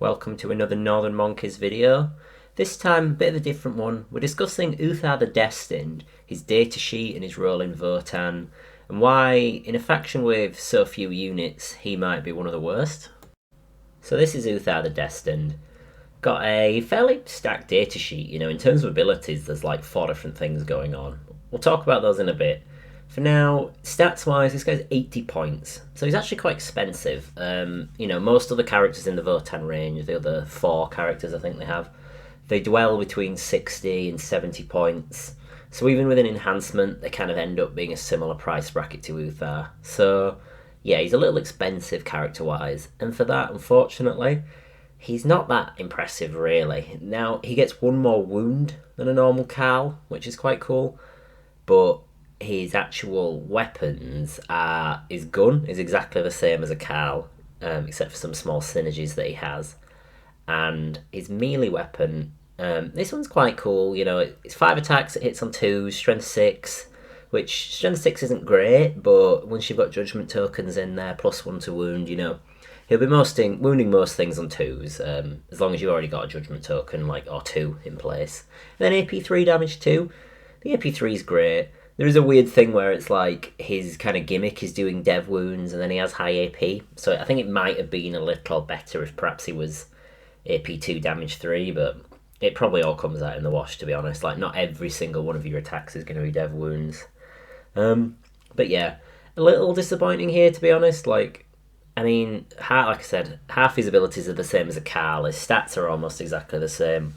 welcome to another Northern Monkeys video. This time, a bit of a different one. We're discussing Uthar the Destined, his datasheet and his role in Votann, and why, in a faction with so few units, he might be one of the worst. So this is Uthar the Destined. Got a fairly stacked datasheet, in terms of abilities there's like 4 different things going on. We'll talk about those in a bit. For now, stats-wise, this guy's 80 points, so he's actually quite expensive. Most other characters in the Votann range, the other 4 characters I think they have, they dwell between 60 and 70 points. So even with an enhancement, they kind of end up being a similar price bracket to Uthar. So yeah, he's a little expensive character-wise, and for that, unfortunately, he's not that impressive really. Now, he gets 1 more wound than a normal Carl, which is quite cool, but his actual weapons his gun is exactly the same as a Carl, except for some small synergies that he has. And his melee weapon, this one's quite cool, it's 5 attacks, it hits on 2s, strength 6, which strength 6 isn't great, but once you've got judgment tokens in there, +1 to wound, he'll be wounding most things on 2s, as long as you've already got a judgment token, or 2 in place. And then AP3 damage 2, the AP3 is great. There is a weird thing where it's like his kind of gimmick is doing dev wounds and then he has high AP. So I think it might have been a little better if perhaps he was AP2 damage 3, but it probably all comes out in the wash, to be honest. Like, not every single one of your attacks is going to be dev wounds. But yeah, a little disappointing here, to be honest. Like I said, half his abilities are the same as a Carl. His stats are almost exactly the same.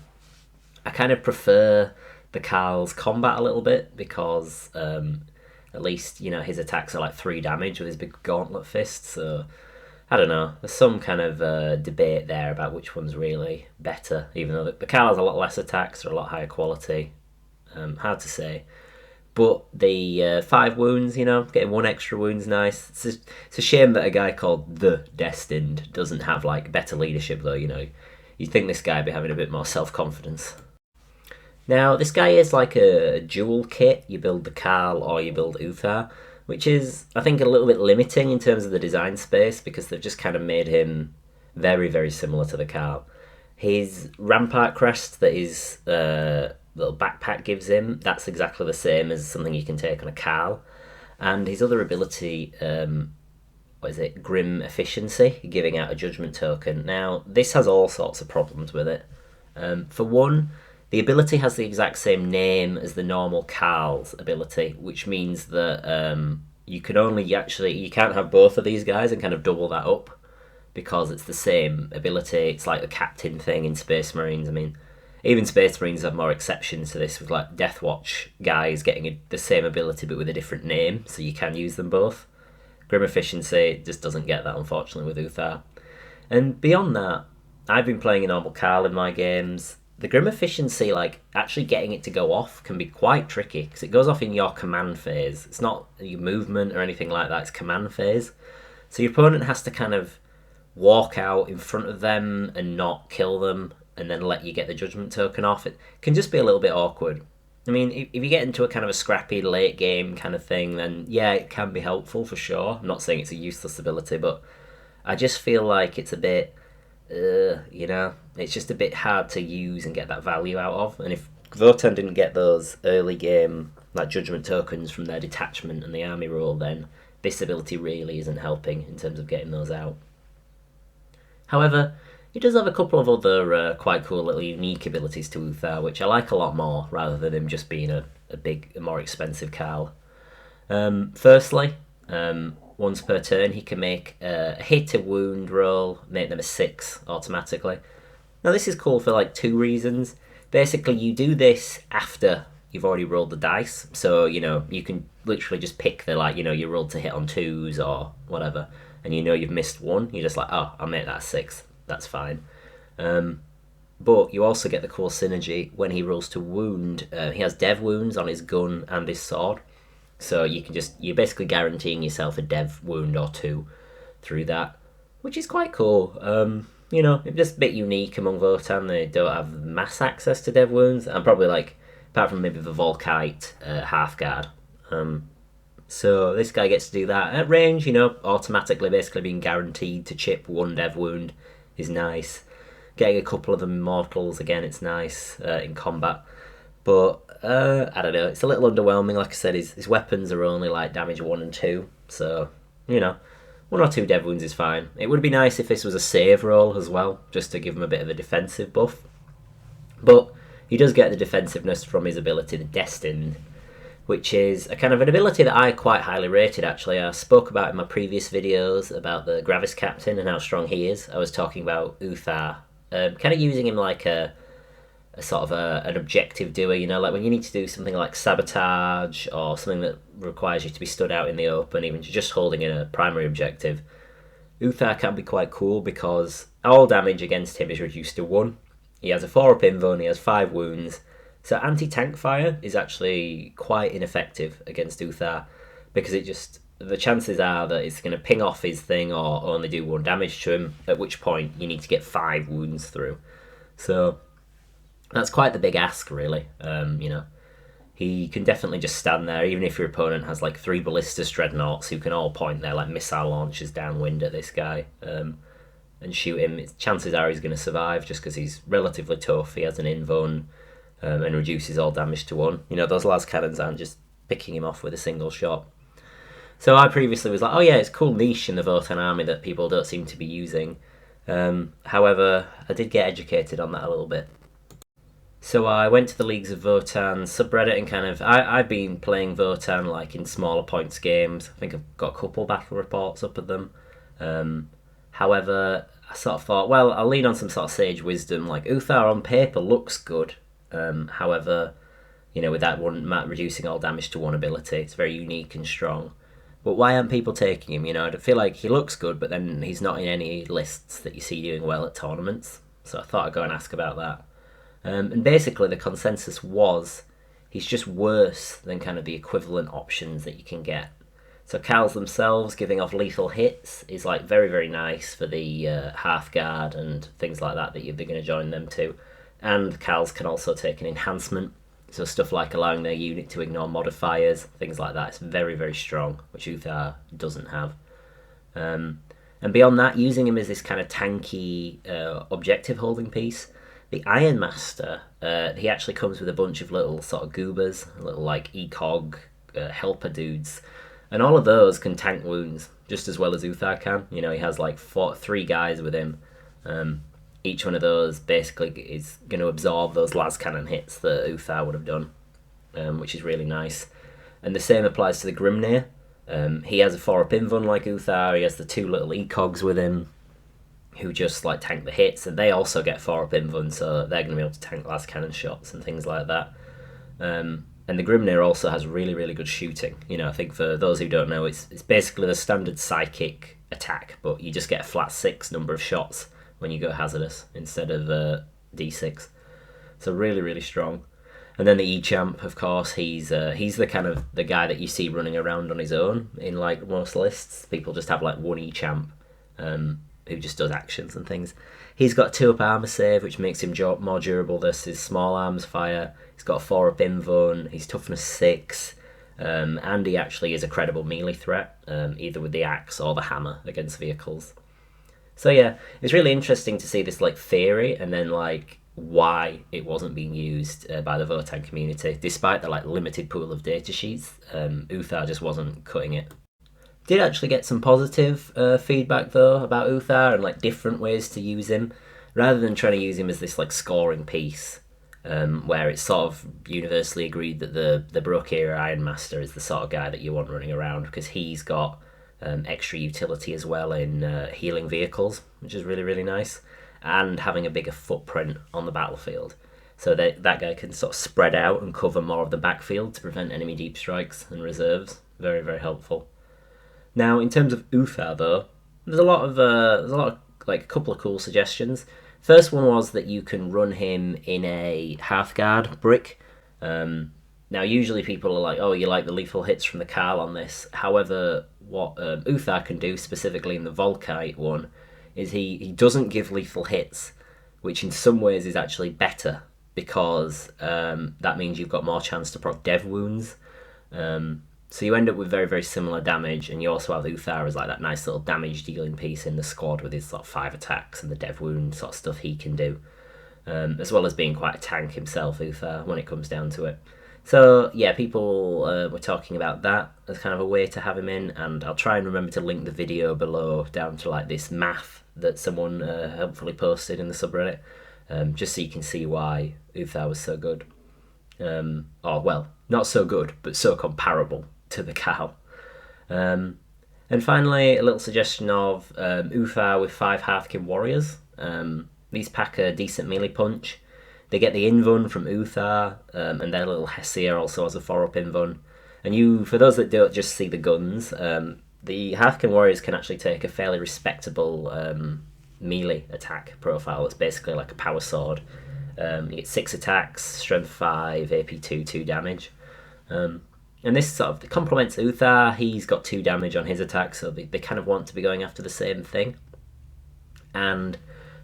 I kind of prefer the Carl's combat a little bit because at least his attacks are like 3 damage with his big gauntlet fist, so I don't know, there's some kind of debate there about which one's really better, even though the Carl has a lot less attacks or a lot higher quality. Hard to say, but the 5 wounds, getting 1 extra wound's nice. It's a shame that a guy called the Destined doesn't have like better leadership though. You'd think this guy would be having a bit more self-confidence. Now, this guy is like a dual kit. You build the Carl or you build Uthar, which is, I think, a little bit limiting in terms of the design space because they've just kind of made him very, very similar to the Carl. His rampart crest that his little backpack gives him, that's exactly the same as something you can take on a Carl. And his other ability, Grim Efficiency, giving out a judgment token. Now, this has all sorts of problems with it. For one, the ability has the exact same name as the normal Carl's ability, which means that you can't have both of these guys and kind of double that up because it's the same ability. It's like the captain thing in Space Marines. Even Space Marines have more exceptions to this, with like Death Watch guys getting the same ability but with a different name, so you can use them both. Grim Efficiency just doesn't get that, unfortunately, with Uthar. And beyond that, I've been playing a normal Carl in my games. The Grim Efficiency, actually getting it to go off can be quite tricky because it goes off in your command phase. It's not your movement or anything like that, it's command phase. So your opponent has to kind of walk out in front of them and not kill them and then let you get the judgment token off. It can just be a little bit awkward. If you get into a kind of a scrappy late game kind of thing, then yeah, it can be helpful for sure. I'm not saying it's a useless ability, but I just feel like it's a bit... it's just a bit hard to use and get that value out of. And if Votann didn't get those early game judgment tokens from their detachment and the army rule, then this ability really isn't helping in terms of getting those out. However, he does have a couple of other quite cool little unique abilities to Uthar, which I like a lot more, rather than him just being a more expensive Carl. Firstly, once per turn, he can make a hit, a wound roll, make them a 6 automatically. Now, this is cool for 2 reasons. Basically, you do this after you've already rolled the dice. So, you can literally just pick you rolled to hit on 2s or whatever, and you've missed 1. You're just like, oh, I'll make that a 6. That's fine. But you also get the cool synergy when he rolls to wound. He has dev wounds on his gun and his sword. So you're basically guaranteeing yourself a dev wound or 2 through that, which is quite cool. It's just a bit unique among Votann. They don't have mass access to dev wounds. And probably apart from maybe the volkite hearthguard. So this guy gets to do that at range, automatically basically being guaranteed to chip 1 dev wound is nice. Getting a couple of them immortals, again, it's nice in combat. But, I don't know, it's a little underwhelming. Like I said, his weapons are only like damage 1 and 2. So, 1 or 2 dev wounds is fine. It would be nice if this was a save roll as well, just to give him a bit of a defensive buff. But he does get the defensiveness from his ability, the Destined, which is a kind of an ability that I quite highly rated, actually. I spoke about in my previous videos about the Gravis Captain and how strong he is. I was talking about Uthar, kind of using him like a sort of an objective doer, like when you need to do something like sabotage or something that requires you to be stood out in the open, even just holding in a primary objective. Uthar can be quite cool because all damage against him is reduced to 1. He has a 4-up invo, he has 5 wounds. So anti-tank fire is actually quite ineffective against Uthar because the chances are that it's going to ping off his thing or only do 1 damage to him, at which point you need to get 5 wounds through. So that's quite the big ask, really. He can definitely just stand there, even if your opponent has like 3 ballistas dreadnoughts who can all point their like missile launchers downwind at this guy and shoot him. Chances are he's going to survive just because he's relatively tough. He has an invuln. And reduces all damage to 1. Those las cannons aren't just picking him off with a single shot. So I previously was like, oh yeah, it's a cool niche in the Votann army that people don't seem to be using. However, I did get educated on that a little bit. So I went to the Leagues of Votann subreddit and I've been playing Votann like in smaller points games. I think I've got a couple battle reports up at them. However, I sort of thought, well, I'll lean on some sort of sage wisdom. Like Uthar on paper looks good. However, with that one reducing all damage to 1 ability, it's very unique and strong. But why aren't people taking him? I feel like he looks good, but then he's not in any lists that you see doing well at tournaments. So I thought I'd go and ask about that. And basically the consensus was he's just worse than kind of the equivalent options that you can get. So Khals themselves giving off lethal hits is like very, very nice for the hearthguard and things like that they're going to join them to. And Khals can also take an enhancement, so stuff like allowing their unit to ignore modifiers, things like that. It's very, very strong, which Uthar doesn't have. And beyond that, using him as this kind of tanky objective holding piece. The Iron Master, he actually comes with a bunch of little sort of goobers, little like ECOG helper dudes. And all of those can tank wounds just as well as Uthar can. He has like 3 guys with him. Each one of those basically is going to absorb those las cannon hits that Uthar would have done, which is really nice. And the same applies to the Grimnir. He has a 4-up invuln like Uthar. He has the 2 little ECOGs with him who just like tank the hits, and they also get 4-up invuln, so they're going to be able to tank las cannon shots and things like that. And the Grimnir also has really, really good shooting. I think for those who don't know, it's basically the standard psychic attack, but you just get a flat 6 number of shots when you go hazardous instead of D6. So really, really strong. And then the E-Champ, of course, he's the kind of the guy that you see running around on his own in like most lists. People just have like 1 E-Champ who just does actions and things. He's got 2-up armor save, which makes him more durable versus small arms fire. He's got a 4-up invuln. He's toughness 6. And he actually is a credible melee threat, either with the axe or the hammer against vehicles. So yeah, it's really interesting to see this like theory and then like why it wasn't being used by the Votann community, despite the like limited pool of data sheets. Uthar just wasn't cutting it. Did actually get some positive feedback though about Uthar and like different ways to use him, rather than trying to use him as this like scoring piece, where it's sort of universally agreed that the Brokir Iron Master is the sort of guy that you want running around because he's got extra utility as well in healing vehicles, which is really, really nice, and having a bigger footprint on the battlefield. So that guy can sort of spread out and cover more of the backfield to prevent enemy deep strikes and reserves. Very, very helpful. Now, in terms of Uthar, though, there's a lot of like a couple of cool suggestions. First one was that you can run him in a hearthguard brick. Now, usually people are like, oh, you like the lethal hits from the Khal on this. However, what Uthar can do, specifically in the volkite one, is he doesn't give lethal hits, which in some ways is actually better, because that means you've got more chance to proc dev wounds. So you end up with very, very similar damage, and you also have Uthar as like that nice little damage dealing piece in the squad with his sort of 5 attacks and the dev wound sort of stuff he can do, as well as being quite a tank himself, Uthar, when it comes down to it. So yeah, people were talking about that as kind of a way to have him in, and I'll try and remember to link the video below down to like this math that someone helpfully posted in the subreddit, just so you can see why Uthar was so good. Or well, not so good, but so comparable to the cow. And finally, a little suggestion of Uthar with 5 Hearthkin warriors. These pack a decent melee punch. They get the invuln from Uthar, and their little Hessia also has a 4-up invuln. And you, for those that don't just see the guns, the Hearthkin warriors can actually take a fairly respectable melee attack profile. It's basically like a power sword. You get 6 attacks, strength 5, AP 2, 2 damage. And this sort of complements Uthar. He's got 2 damage on his attack, so they kind of want to be going after the same thing. And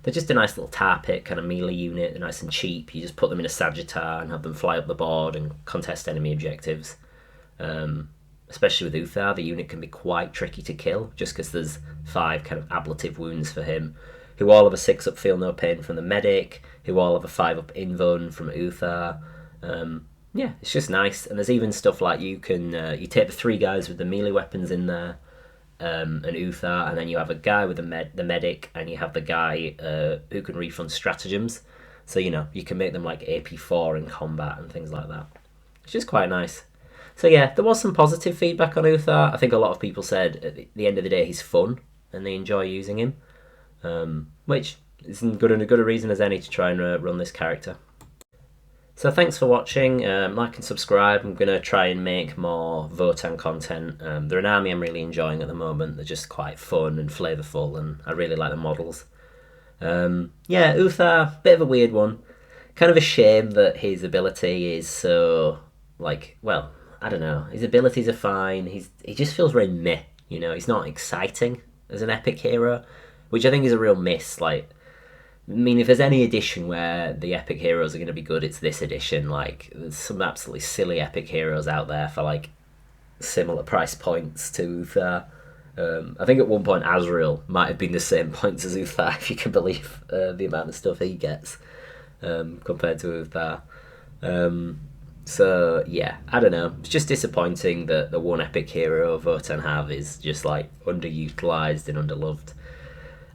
they're just a nice little tar pit kind of melee unit. They're nice and cheap. You just put them in a Sagittar and have them fly up the board and contest enemy objectives. Especially with Uthar, the unit can be quite tricky to kill, just because there's 5 kind of ablative wounds for him, who all have a 6-up feel no pain from the medic, who all have a 5-up invuln from Uthar. Yeah, it's just nice. And there's even stuff like you can you take the 3 guys with the melee weapons in there, and Uthar, and then you have a guy with the medic, and you have the guy who can refund stratagems. So you know you can make them like AP4 in combat and things like that. It's just quite nice. So yeah, there was some positive feedback on Uthar. I think a lot of people said at the end of the day he's fun and they enjoy using him, which is as good a reason as any to try and run this character. So thanks for watching. Like and subscribe. I'm going to try and make more Votann content. They're an army I'm really enjoying at the moment. They're just quite fun and flavourful, and I really like the models. Yeah, Uthar, bit of a weird one. Kind of a shame that his ability is so, like, well, I don't know. His abilities are fine. He just feels very meh, you know. He's not exciting as an epic hero, which I think is a real miss. Like, I mean, if there's any edition where the epic heroes are going to be good, it's this edition. Like, there's some absolutely silly epic heroes out there for, like, similar price points to Uthar. I think at one point Azrael might have been the same points as Uthar, if you can believe the amount of stuff he gets compared to Uthar. So, yeah, I don't know. It's just disappointing that the one epic hero Votann have is just, like, underutilised and underloved.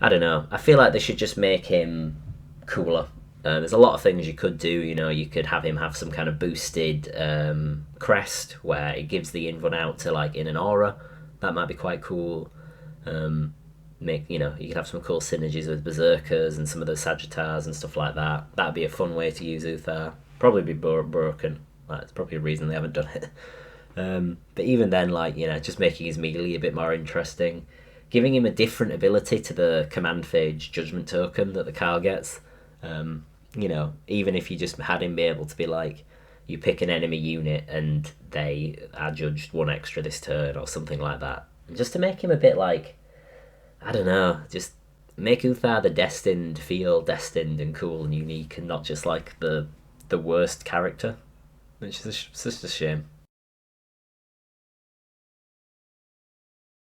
I don't know. I feel like they should just make him cooler. There's a lot of things you could do. You know, you could have him have some kind of boosted crest where it gives the invuln out to like in an aura. That might be quite cool. You could have some cool synergies with berserkers and some of the Sagittars and stuff like that. That'd be a fun way to use Uthar. Probably be broken. That's probably a reason they haven't done it. But even then, like, you know, just making his melee a bit more interesting. Giving him a different ability to the command phage judgment token that the Carl gets. You know, even if you just had him be able to be like, you pick an enemy unit and they are judged 1 extra this turn or something like that. And just to make him a bit like, I don't know, just make Uthar the Destined feel destined and cool and unique and not just like the worst character. Which is just a shame.